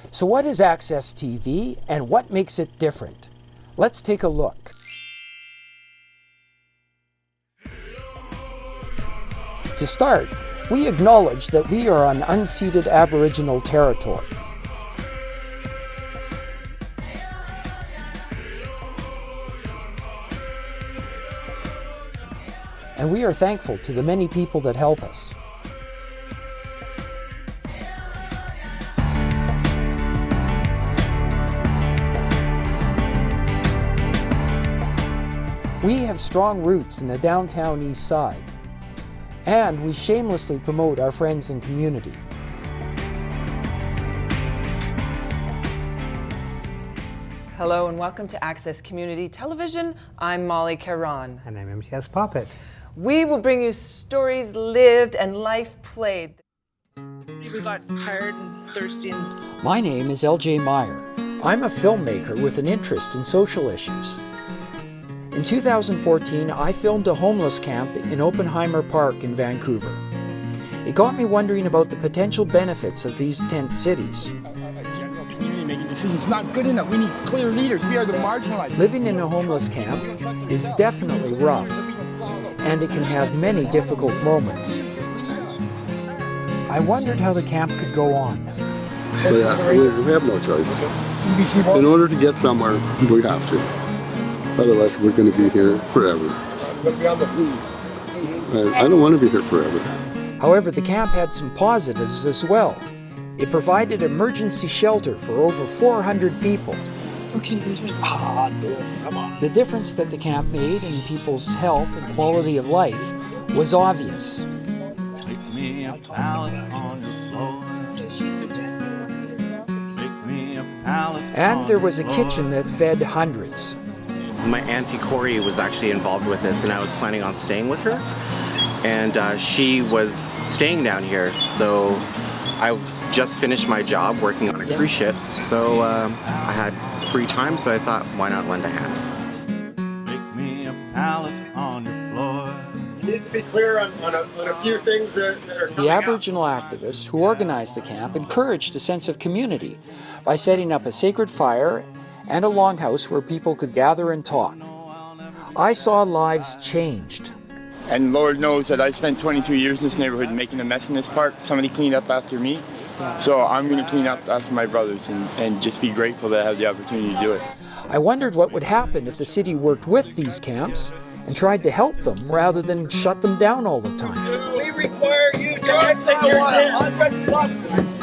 So what is Access TV and what makes it different? Let's take a look. To start, we acknowledge that we are on unceded Aboriginal territory. And we are thankful to the many people that help us. We have strong roots in the downtown east side, and we shamelessly promote our friends and community. Hello and welcome to Access Community Television. I'm Molly Caron. And I'm MTS Poppet. We will bring you stories lived and life played. We got tired and thirsty. My name is LJ Meyer. I'm a filmmaker with an interest in social issues. In 2014, I filmed a homeless camp in Oppenheimer Park in Vancouver. It got me wondering about the potential benefits of these tent cities. General community making decisions not good enough. We need clear leaders. We are the marginalized. Living in a homeless camp is definitely rough, and it can have many difficult moments. I wondered how the camp could go on. We have no choice. In order to get somewhere, we have to. Otherwise, we're going to be here forever. I don't want to be here forever. However, the camp had some positives as well. It provided emergency shelter for over 400 people. The difference that the camp made in people's health and quality of life was obvious. Pick me a pallet on your floor. Pick me a pallet. And there was a kitchen that fed hundreds. My auntie Corey was actually involved with this, and I was planning on staying with her. And she was staying down here, so I just finished my job working on a cruise ship. So I had free time, so I thought, why not lend a hand? Make me a pallet on your floor. You need to be clear on a few things that are coming The Aboriginal activists who organized the camp encouraged a sense of community by setting up a sacred fire and a longhouse where people could gather and talk. I saw lives changed. And Lord knows that I spent 22 years in this neighborhood making a mess in this park. Somebody cleaned up after me. So I'm going to clean up after my brothers and just be grateful that I have the opportunity to do it. I wondered what would happen if the city worked with these camps and tried to help them rather than shut them down all the time. We require you to exit your tent.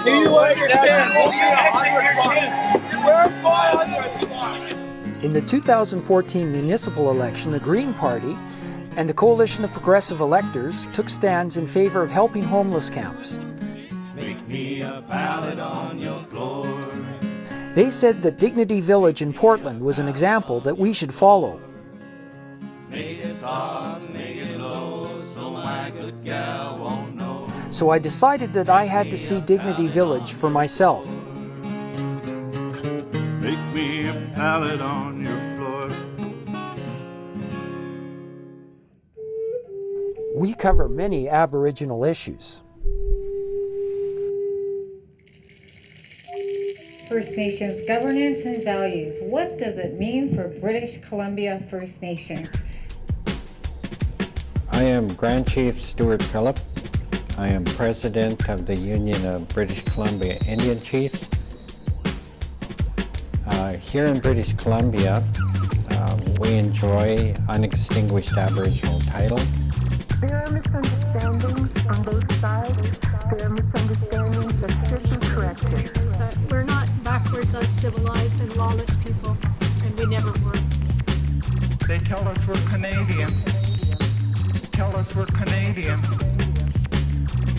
Do you understand? Will you exit your tent? Where's my $100? In the 2014 municipal election, the Green Party and the Coalition of Progressive Electors took stands in favor of helping homeless camps. Make me a pallet on your floor. They said that Dignity Village in Portland was an example that we should follow. Make it soft, make it low, so my good gal won't know. So I decided that I had to see Dignity Village for myself. Make me a pallet on your floor. We cover many Aboriginal issues. First Nations governance and values. What does it mean for British Columbia First Nations? I am Grand Chief Stuart Phillip. I am President of the Union of British Columbia Indian Chiefs. Here in British Columbia, we enjoy unextinguished Aboriginal title. There are misunderstandings on both sides. There are misunderstandings that should be corrected. That we're not backwards, uncivilized, and lawless people, and we never were. They tell us we're Canadian. Tell us we're Canadian.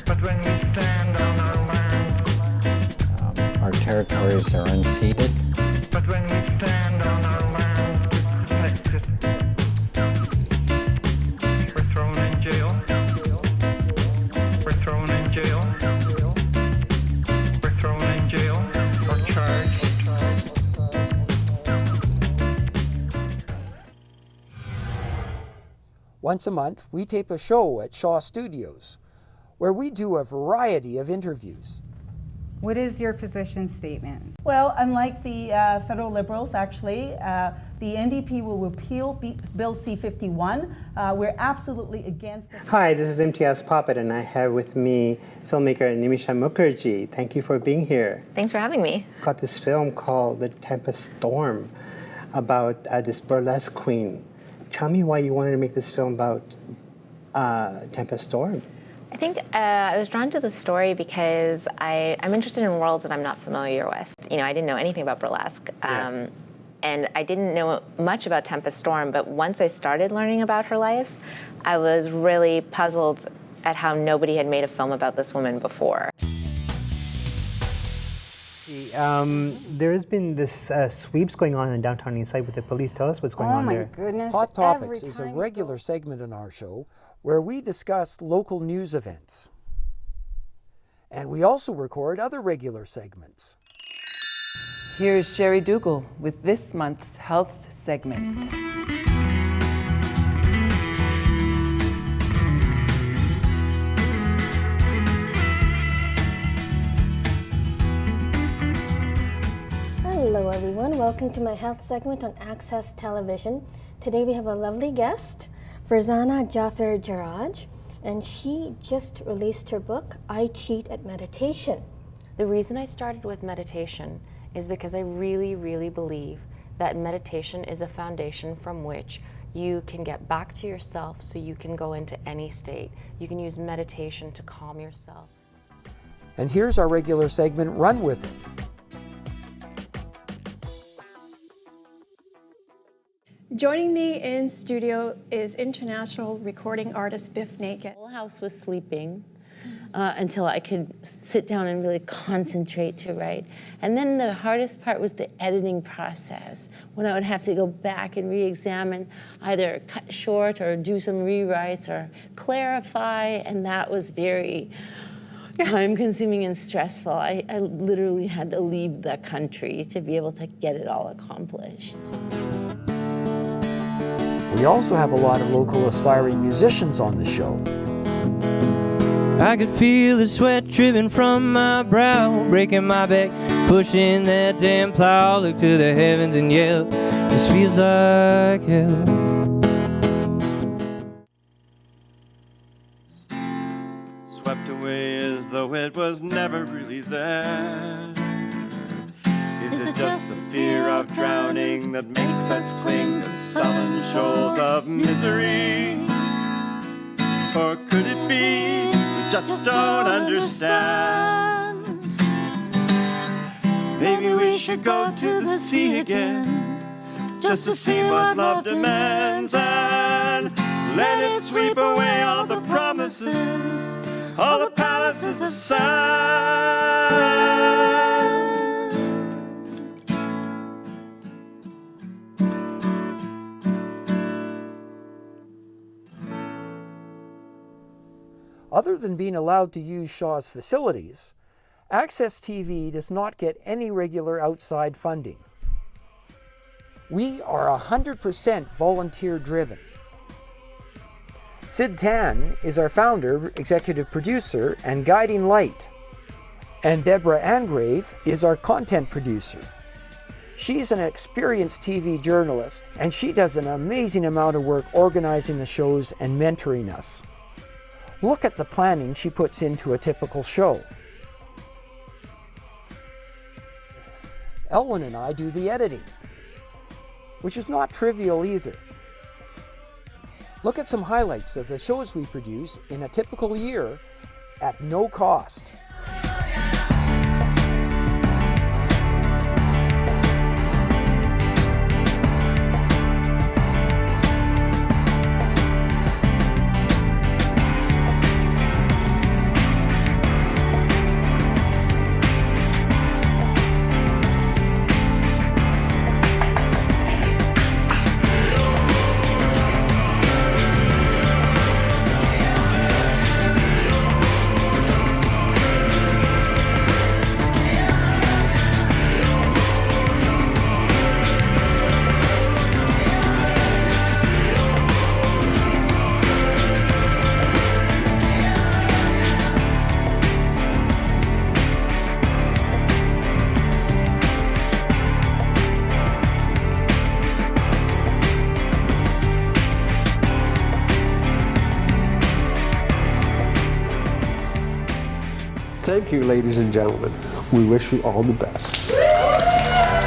But when we stand on our land, our territories are unceded. But when we stand on our land to protect it, we're thrown in jail. We're thrown in jail. We're thrown in jail or charged. Once a month, we tape a show at Shaw Studios, where we do a variety of interviews. What is your position statement? Well, unlike the federal Liberals, actually, the NDP will repeal Bill C-51. We're absolutely against it. Hi, this is MTS Puppet, and I have with me filmmaker Nimisha Mukherjee. Thank you for being here. Thanks for having me. Got this film called The Tempest Storm about this burlesque queen. Tell me why you wanted to make this film about Tempest Storm. I think I was drawn to the story because I'm interested in worlds that I'm not familiar with. You know, I didn't know anything about burlesque. And I didn't know much about Tempest Storm, but once I started learning about her life, I was really puzzled at how nobody had made a film about this woman before. There has been this sweeps going on in downtown Eastside with the police. Tell us what's going on there. Oh my goodness. Hot Topics is a regular segment in our show where we discuss local news events. And we also record other regular segments. Here's Sherry Dougal with this month's health segment. Hello everyone, welcome to my health segment on Access Television. Today we have a lovely guest, Farzana Jaffer Jarraj, and she just released her book, I Cheat at Meditation. The reason I started with meditation is because I really, really believe that meditation is a foundation from which you can get back to yourself so you can go into any state. You can use meditation to calm yourself. And here's our regular segment, Run With It. Joining me in studio is international recording artist Biff Naked. The whole house was sleeping until I could sit down and really concentrate to write. And then the hardest part was the editing process, when I would have to go back and re-examine, either cut short or do some rewrites or clarify, and that was very time-consuming and stressful. I literally had to leave the country to be able to get it all accomplished. We also have a lot of local aspiring musicians on the show. I could feel the sweat dripping from my brow, breaking my back, pushing that damn plow. Look to the heavens and yell, this feels like hell. Swept away as though it was never really there. Is it just the fear of drowning that makes us cling to stubborn shoals of misery? Or could it be we just don't understand? Maybe we should go to the sea again, just to see what love demands, and let it sweep away all the promises, all the palaces of sand. Other than being allowed to use Shaw's facilities, Access TV does not get any regular outside funding. We are 100% volunteer-driven. Sid Tan is our founder, executive producer, and guiding light. And Deborah Angrave is our content producer. She's an experienced TV journalist, and she does an amazing amount of work organizing the shows and mentoring us. Look at the planning she puts into a typical show. Elwyn and I do the editing, which is not trivial either. Look at some highlights of the shows we produce in a typical year at no cost. Thank you, ladies and gentlemen. We wish you all the best.